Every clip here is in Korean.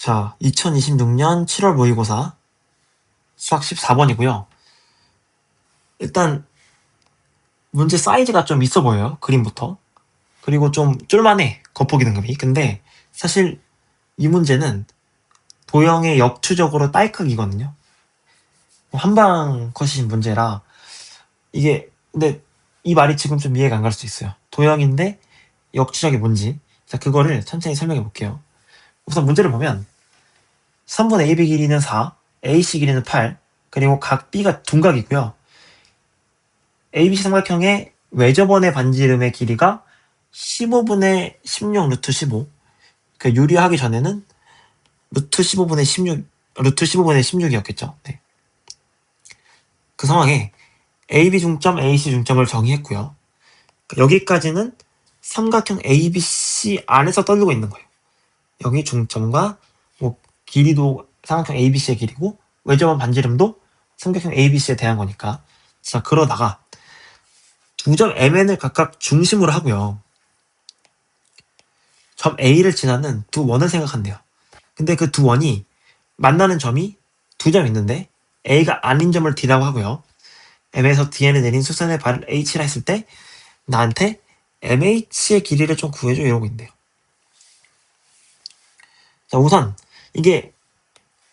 자, 2026년 7월 모의고사 수학 14번이고요. 일단 문제 사이즈가 좀 있어 보여요. 그림부터. 그리고 좀 쫄만해. 겉보기 등급이. 근데 사실 이 문제는 도형의 역추적으로 딸깍이거든요. 한방 컷인 문제라 이게 근데 이 말이 지금 좀 이해가 안 갈 수 있어요. 도형인데 역추적이 뭔지. 자, 그거를 천천히 설명해 볼게요. 우선 문제를 보면 3분 AB 길이는 4, AC 길이는 8, 그리고 각 B가 둔각이고요. ABC 삼각형의 외접원의 반지름의 길이가 15분의 16 루트 15. 그 유리하기 전에는 루트 15분의 16, 루트 15분의 16이었겠죠. 네. 그 상황에 AB 중점, AC 중점을 정의했고요. 여기까지는 삼각형 ABC 안에서 떠들고 있는 거예요. 여기 중점과 뭐 길이도 삼각형 ABC의 길이고 외접원 반지름도 삼각형 ABC에 대한 거니까. 자, 그러다가 두 점 MN을 각각 중심으로 하고요. 점 A를 지나는 두 원을 생각한대요. 근데 그 두 원이 만나는 점이 두 점 있는데 A가 아닌 점을 D라고 하고요. M에서 D에 내린 수선의 발을 H라 했을 때 나한테 MH의 길이를 좀 구해줘 이러고 있는데요. 자, 우선 이게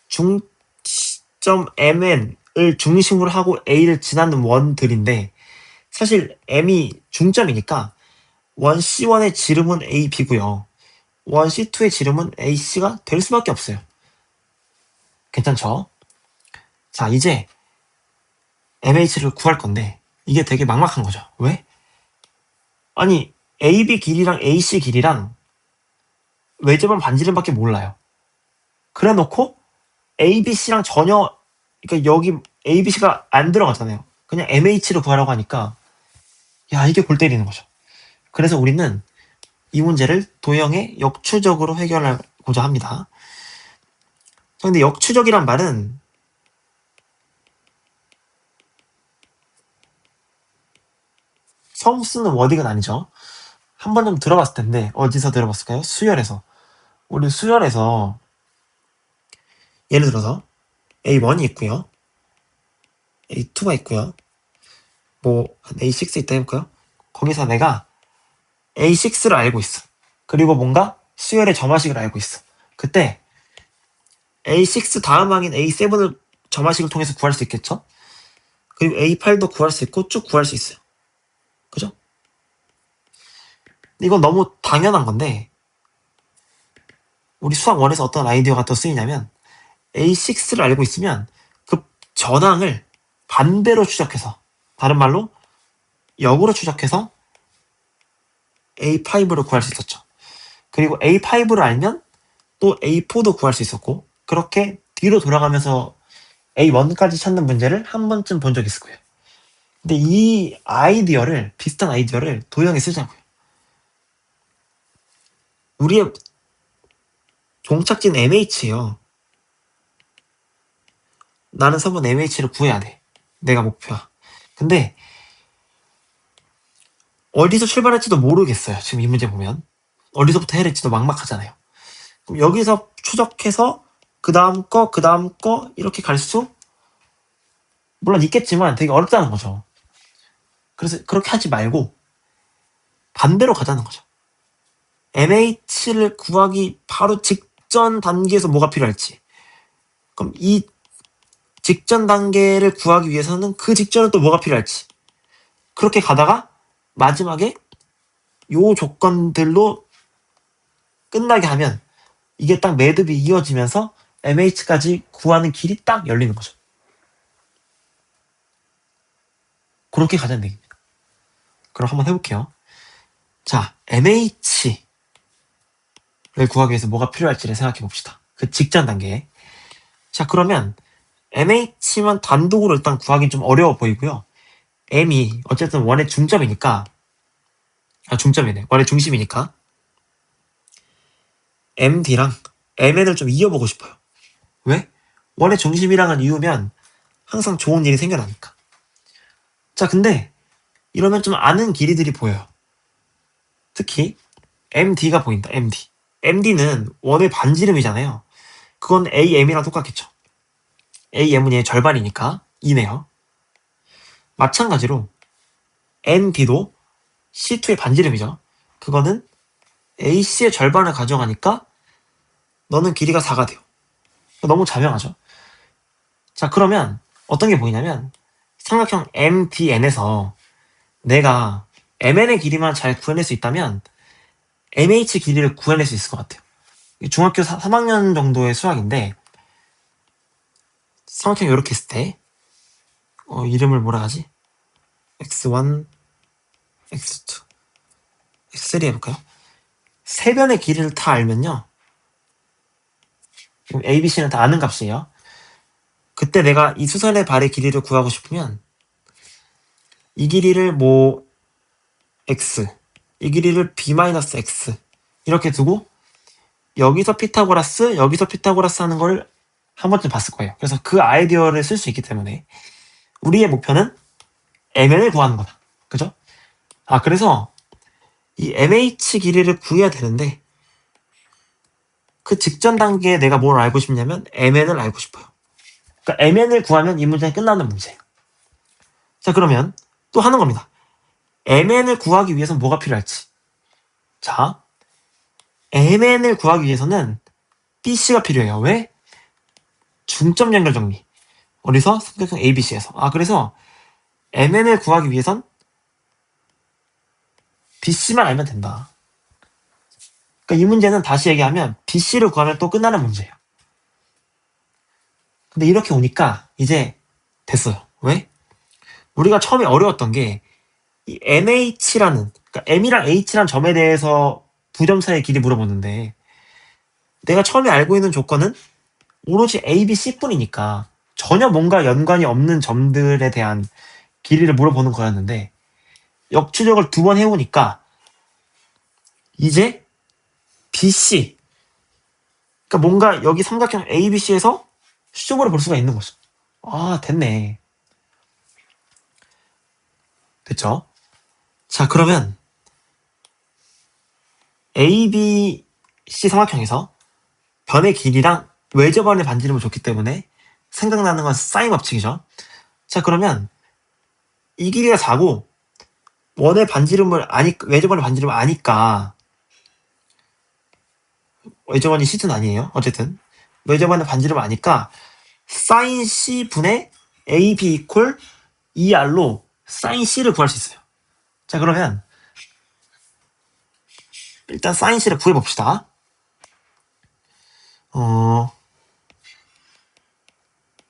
중점 MN을 중심으로 하고 A를 지나는 원들인데 사실 M이 중점이니까 원 C1의 지름은 AB고요. 원 C2의 지름은 AC가 될 수밖에 없어요. 괜찮죠? 자, 이제 MH를 구할 건데 이게 되게 막막한 거죠. 왜? 아니, AB 길이랑 AC 길이랑 외접원 반지름밖에 몰라요. 그래 놓고 ABC랑 전혀, 그러니까 여기 ABC가 안 들어가잖아요. 그냥 MH를 구하라고 하니까 야, 이게 골 때리는 거죠. 그래서 우리는 이 문제를 도형의 역추적으로 해결하고자 합니다. 근데 역추적이란 말은 처음 쓰는 워딩은 아니죠. 한 번 좀 들어봤을 텐데 어디서 들어봤을까요? 수열에서. 우리 수열에서 예를 들어서 A1이 있고요. A2가 있고요. 뭐 A6 있다 해볼까요? 거기서 내가 A6를 알고 있어. 그리고 뭔가 수열의 점화식을 알고 있어. 그때 A6 다음 항인 A7을 점화식을 통해서 구할 수 있겠죠? 그리고 A8도 구할 수 있고 쭉 구할 수 있어요. 그죠? 이건 너무 당연한 건데 우리 수학 1에서 어떤 아이디어가 더 쓰이냐면 A6를 알고 있으면 그 전항을 반대로 추적해서, 다른 말로 역으로 추적해서 A5를 구할 수 있었죠. 그리고 A5를 알면 또 A4도 구할 수 있었고, 그렇게 뒤로 돌아가면서 A1까지 찾는 문제를 한 번쯤 본 적 있을 거예요. 근데 이 아이디어를, 비슷한 아이디어를 도형에 쓰자고요. 우리의 종착지는 MH예요. 나는 서번 MH를 구해야 돼. 내가 목표야. 근데 어디서 출발할지도 모르겠어요. 지금 이 문제 보면. 어디서부터 해야 될지도 막막하잖아요. 그럼 여기서 추적해서 그 다음 거 이렇게 갈 수? 물론 있겠지만 되게 어렵다는 거죠. 그래서 그렇게 하지 말고 반대로 가자는 거죠. MH를 구하기 바로 직전 단계에서 뭐가 필요할지. 그럼 이 직전 단계를 구하기 위해서는 그 직전에 또 뭐가 필요할지. 그렇게 가다가 마지막에 요 조건들로 끝나게 하면 이게 딱 매듭이 이어지면서 MH까지 구하는 길이 딱 열리는 거죠. 그렇게 가자는 얘기입니다. 그럼 한번 해볼게요. 자, MH를 구하기 위해서 뭐가 필요할지를 생각해 봅시다. 그 직전 단계에. 자, 그러면 MH만 단독으로 일단 구하기는 좀 어려워 보이고요. M이 어쨌든 원의 중점이니까, 중점이네. 원의 중심이니까 MD랑 MN을 좀 이어보고 싶어요. 왜? 원의 중심이랑은 이으면 항상 좋은 일이 생겨나니까. 자, 근데 이러면 좀 아는 길이들이 보여요. 특히 MD가 보인다. MD. MD는 원의 반지름이잖아요. 그건 AM이랑 똑같겠죠. AM은 얘의 절반이니까 2네요. 마찬가지로 NB도 C2의 반지름이죠. 그거는 AC의 절반을 가져가니까 너는 길이가 4가 돼요. 너무 자명하죠. 자, 그러면 어떤 게 보이냐면 삼각형 MDN에서 내가 MN의 길이만 잘 구해낼 수 있다면 MH 길이를 구해낼 수 있을 것 같아요. 중학교 3학년 정도의 수학인데 삼각형 이렇게 했을 때 이름을 뭐라 하지? X1, X2, X3 해볼까요? 세 변의 길이를 다 알면요. 지금 A, B, C는 다 아는 값이에요. 그때 내가 이 수선의 발의 길이를 구하고 싶으면 이 길이를 뭐 X, 이 길이를 B-X 이렇게 두고 여기서 피타고라스, 여기서 피타고라스 하는 걸 한 번쯤 봤을 거예요. 그래서 그 아이디어를 쓸 수 있기 때문에 우리의 목표는 MN을 구하는 거다. 그죠? 그래서 이 MH 길이를 구해야 되는데 그 직전 단계에 내가 뭘 알고 싶냐면 MN을 알고 싶어요. 그러니까 MN을 구하면 이 문제는 끝나는 문제예요. 자, 그러면 또 하는 겁니다. MN을 구하기 위해서는 뭐가 필요할지. 자, MN을 구하기 위해서는 BC가 필요해요. 왜? 중점 연결 정리. 어디서? 삼각형 ABC에서. 그래서 MN을 구하기 위해선 BC만 알면 된다. 그러니까 이 문제는 다시 얘기하면 BC를 구하면 또 끝나는 문제예요. 근데 이렇게 오니까 이제 됐어요. 왜? 우리가 처음에 어려웠던 게 이 MH라는, 그러니까 M이랑 H란 점에 대해서 두 점 사이의 길이 물어보는데 내가 처음에 알고 있는 조건은 오로지 A, B, C뿐이니까 전혀 뭔가 연관이 없는 점들에 대한 길이를 물어보는 거였는데 역추적을 2번 해오니까 이제 BC, 그러니까 뭔가 여기 삼각형 ABC에서 수적으로 볼 수가 있는 거죠. 됐네. 됐죠? 자, 그러면 ABC 삼각형에서 변의 길이랑 외접원의 반지름을 줬기 때문에 생각나는 건 사인 법칙이죠. 자, 그러면 이 길이가 4고 원의 반지름을 외접원의 반지름을 아니까 외접원이 C는 아니에요. 어쨌든 외접원의 반지름을 아니까 사인 C분의 AB 이퀄 2R로 사인 C를 구할 수 있어요. 자, 그러면 일단 사인 C를 구해봅시다.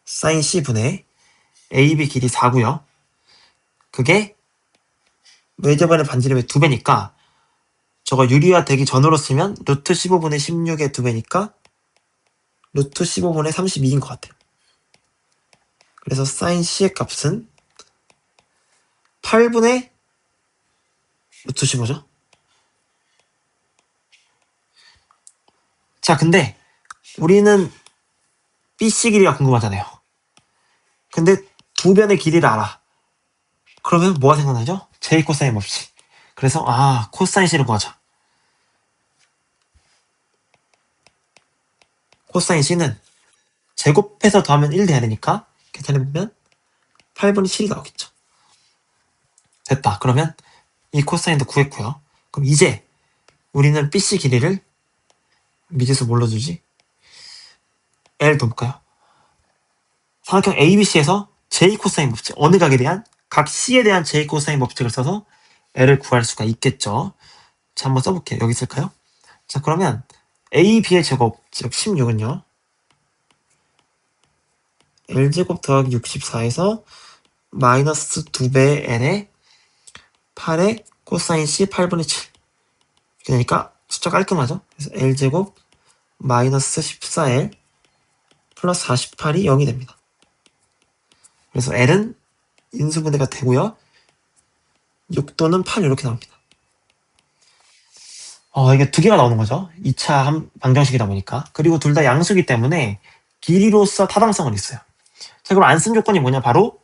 사인 C분의 AB 길이 4고요. 그게 외접원의 반지름의 2배니까 저거 유리화 되기 전으로 쓰면 루트 15분의 16의 2배니까 루트 15분의 32인 것 같아요. 그래서 사인 C의 값은 8분의 루트 15죠. 자, 근데 우리는 BC 길이가 궁금하잖아요. 근데 두 변의 길이를 알아. 그러면 뭐가 생각나죠? J 코사인 법칙. 그래서 코사인 C를 구하자. 코사인 C는 제곱해서 더하면 1 돼야 되니까 계산해보면 8분의 7이 나오겠죠. 됐다. 그러면 이 코사인도 구했고요. 그럼 이제 우리는 BC 길이를 미지수 뭘로 주지? L 둬볼까요? 삼각형 ABC에서 J 코사인 법칙, 어느 각에 대한 각 C에 대한 J 코사인 법칙을 써서 L을 구할 수가 있겠죠. 자, 한번 써볼게요. 여기 쓸까요? 자, 그러면 AB의 제곱, 즉 16은요. L제곱 더하기 64에서 마이너스 2배의 L에 8의 코사인 C 8분의 7. 그러니까 숫자 깔끔하죠? 그래서 L제곱 마이너스 14L 플러스 48이 0이 됩니다. 그래서 L은 인수분해가 되고요. 6도는 8 이렇게 나옵니다. 이게 두 개가 나오는 거죠. 2차 방정식이다 보니까. 그리고 둘 다 양수기 때문에 길이로서 타당성은 있어요. 자, 그럼 안 쓴 조건이 뭐냐? 바로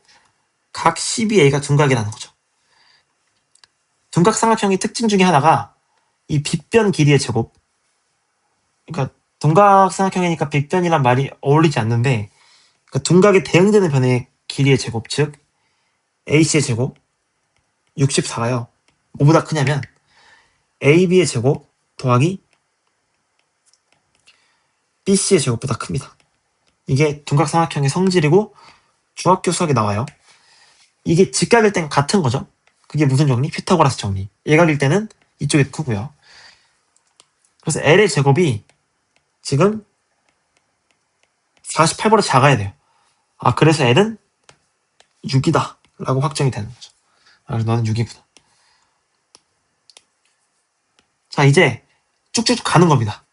각 CBA가 둔각이라는 거죠. 둔각 삼각형의 특징 중에 하나가 이 빗변 길이의 제곱. 그러니까 둔각삼각형이니까 빅변이란 말이 어울리지 않는데, 그러니까 둔각에 대응되는 변의 길이의 제곱, 즉 AC의 제곱 64가요. 뭐보다 크냐면 AB의 제곱 더하기 BC의 제곱보다 큽니다. 이게 둔각삼각형의 성질이고 중학교 수학에 나와요. 이게 직각일 땐 같은 거죠. 그게 무슨 정리? 피타고라스 정리. 예각일 때는 이쪽이 크고요. 그래서 L의 제곱이 지금 48보다 작아야 돼요. 아, 그래서 L은 6이다 라고 확정이 되는 거죠. 아, 그래서 너는 6이구나. 자, 이제 쭉쭉 가는 겁니다.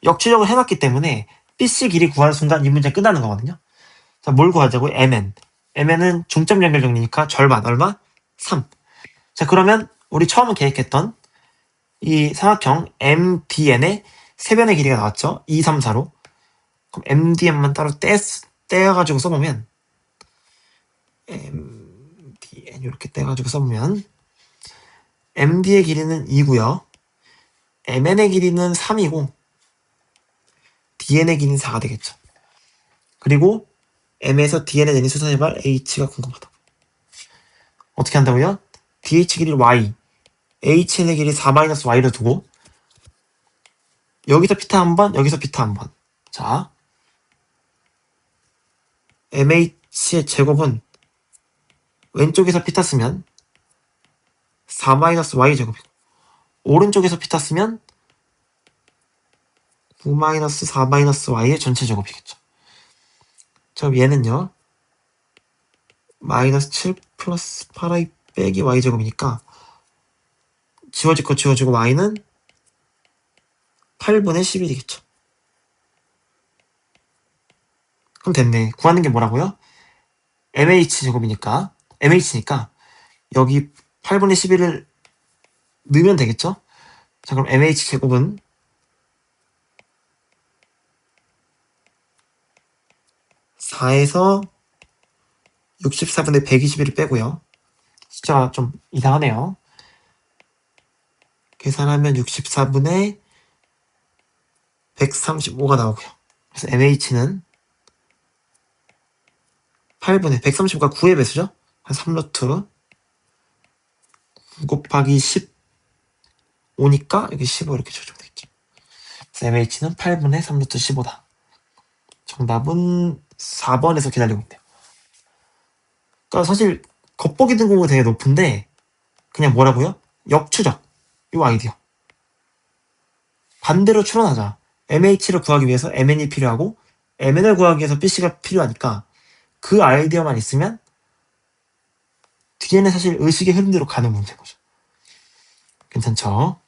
역추적을 해놨기 때문에 BC 길이 구하는 순간 이 문제 끝나는 거거든요. 자, 뭘 구하자고? MN. MN은 중점 연결 정리니까 절반. 얼마? 3. 자, 그러면 우리 처음 계획했던 이 삼각형 MDN의 세변의 길이가 나왔죠? 2, 3, 4로. 그럼 MDN만 따로 떼어가지고 써보면 MDN 이렇게 떼가지고 써보면 MD의 길이는 2고요. MN의 길이는 3이고 DN의 길이는 4가 되겠죠. 그리고 M에서 DN에 내린 수선해발 H가 궁금하다. 어떻게 한다고요? DH 길이를 Y, HN의 길이 4-Y로 두고 여기서 피타 한 번, 여기서 피타 한 번. 자, MH의 제곱은 왼쪽에서 피타 쓰면 4-Y 제곱이고 오른쪽에서 피타 쓰면 9-4-Y의 전체 제곱이겠죠. 그럼 얘는요. -7 플러스 8y 빼기 y제곱이니까 지워지고 지워지고 y는 8분의 11이겠죠. 그럼 됐네. 구하는 게 뭐라고요? MH제곱이니까 MH니까 여기 8분의 11을 넣으면 되겠죠? 자, 그럼 MH제곱은 4에서 64분의 121을 빼고요. 숫자가 좀 이상하네요. 계산하면 64분의 135가 나오고요. 그래서 MH는 8분의 135가 9의 배수죠? 3루트 9 곱하기 15니까 여기 15 이렇게 적으면 되겠죠. 그래서 MH는 8분의 3루트 15다. 정답은 4번에서 기다리고 있네요. 그러니까 사실 겉보기 등급은 되게 높은데 그냥 뭐라고요? 역추적. 이 아이디어. 반대로 추론하자. MH를 구하기 위해서 MN이 필요하고 MN을 구하기 위해서 BC가 필요하니까 그 아이디어만 있으면 뒤에는 사실 의식의 흐름대로 가는 문제인 거죠. 괜찮죠?